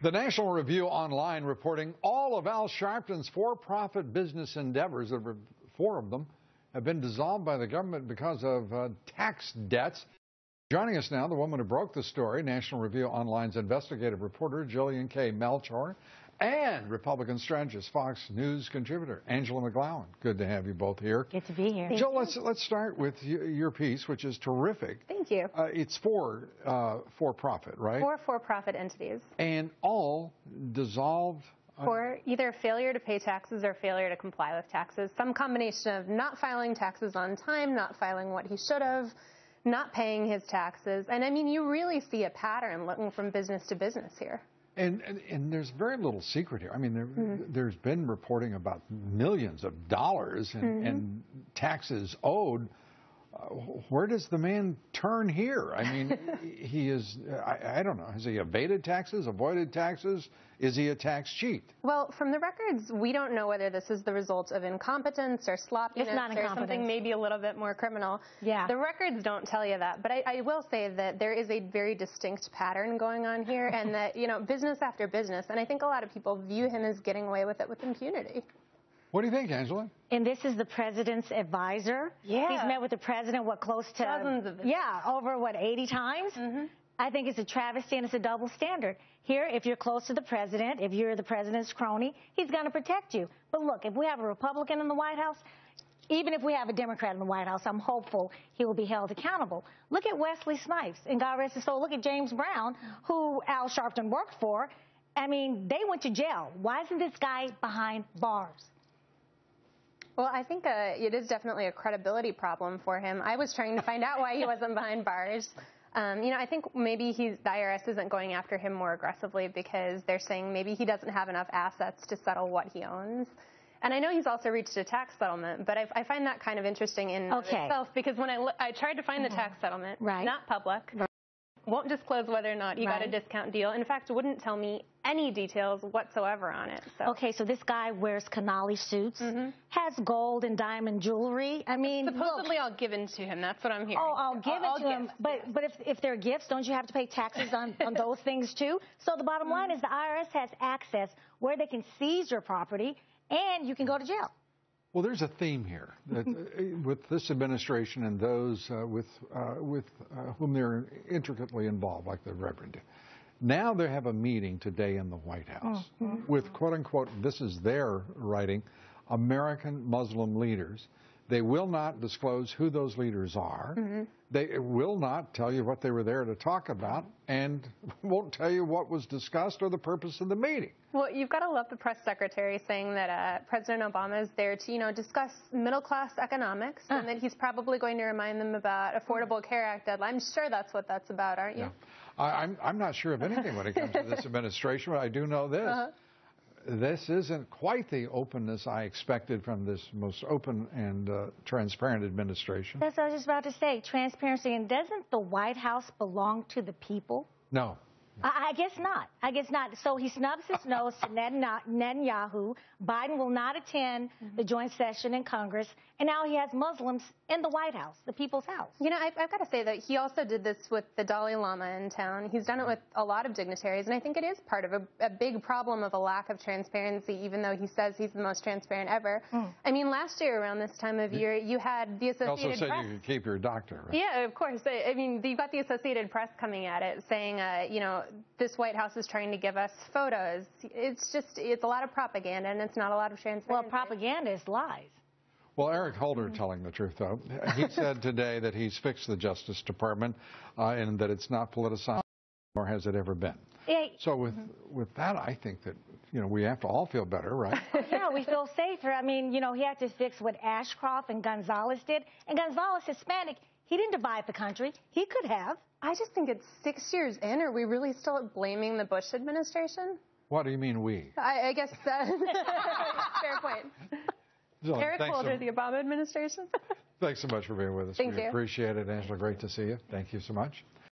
The National Review Online reporting all of Al Sharpton's for-profit business endeavors, 4 of them, have been dissolved by the government because of tax debts. Joining us now, the woman who broke the story, National Review Online's investigative reporter, Jillian K. Melchior, and Republican strategist, Fox News contributor, Angela McGlowan. Good to have you both here. Good to be here. Jill, let's start with your piece, which is terrific. Thank you. It's for-profit, right? 4 for-profit entities. And all dissolved for either failure to pay taxes or failure to comply with taxes. Some combination of not filing taxes on time, not filing what he should have, not paying his taxes. And I mean, you really see a pattern looking from business to business here. And there's very little secret here. I mean, there's been reporting about millions of dollars and taxes owed. Where does the man turn here? I mean, he is, I don't know, has he evaded taxes, avoided taxes? Is he a tax cheat? Well, from the records, we don't know whether this is the result of incompetence or sloppiness or something maybe a little bit more criminal. Yeah. The records don't tell you that, but I will say that there is a very distinct pattern going on here and that, you know, business after business, and I think a lot of people view him as getting away with it with impunity. What do you think, Angela? And this is the president's advisor. Yeah. He's met with the president, close to... Dozens of them. Yeah, over, 80 times? I think it's a travesty and it's a double standard. Here, if you're close to the president, if you're the president's crony, he's going to protect you. But look, if we have a Republican in the White House, even if we have a Democrat in the White House, I'm hopeful he will be held accountable. Look at Wesley Snipes, and God rest his soul. Look at James Brown, who Al Sharpton worked for. I mean, they went to jail. Why isn't this guy behind bars? Well, I think it is definitely a credibility problem for him. I was trying to find out why he wasn't behind bars. You know, I think maybe the IRS isn't going after him more aggressively because they're saying maybe he doesn't have enough assets to settle what he owns. And I know he's also reached a tax settlement, but I find that kind of interesting in and of itself because when I tried to find the tax settlement, not public, won't disclose whether or not he got a discount deal. In fact, wouldn't tell me any details whatsoever on it. So. Okay, so this guy wears Canali suits, has gold and diamond jewelry. I mean, supposedly all given to him. That's what I'm hearing. Oh, I'll give it to him. But if they're gifts, don't you have to pay taxes on those things too? So the bottom line is the IRS has access where they can seize your property and you can go to jail. Well, there's a theme here that, with this administration and those with whom they're intricately involved, like the Reverend. Now they have a meeting today in the White House with, quote unquote, this is their writing, American Muslim leaders. They will not disclose who those leaders are. They will not tell you what they were there to talk about and won't tell you what was discussed or the purpose of the meeting. Well, you've got to love the press secretary saying that President Obama is there to, you know, discuss middle-class economics and that he's probably going to remind them about Affordable Care Act deadline. I'm sure that's what that's about, aren't you? Yeah. I'm not sure of anything when it comes to this administration, but I do know this. This isn't quite the openness I expected from this most open and transparent administration. That's what I was just about to say, transparency. And doesn't the White House belong to the people? No. I guess not. I guess not. So he snubs his nose to Netanyahu. Biden will not attend the joint session in Congress. And now he has Muslims in the White House, the people's house. You know, I've got to say that he also did this with the Dalai Lama in town. He's done it with a lot of dignitaries. And I think it is part of a big problem of a lack of transparency, even though he says he's the most transparent ever. I mean, last year around this time of year, you had the Associated Press. You also said you could keep your doctor, right? Yeah, of course. I mean, you've got the Associated Press coming at it saying, you know, this White House is trying to give us photos. It's a lot of propaganda, and it's not a lot of transparency. Well, propaganda is lies. Well, Eric Holder telling the truth, though. He said today that he's fixed the Justice Department and that it's not politicized, nor has it ever been. So with that, I think that, you know, we have to all feel better, right? Yeah, we feel safer. I mean, you know, he had to fix what Ashcroft and Gonzalez did. And Gonzalez, Hispanic, he didn't divide the country. He could have. I just think it's 6 years in. Are we really still blaming the Bush administration? What do you mean we? I guess fair point. So, Eric Holder, the Obama administration. Thanks so much for being with us. Thank you. Appreciate it, Angela. Great to see you. Thank you so much.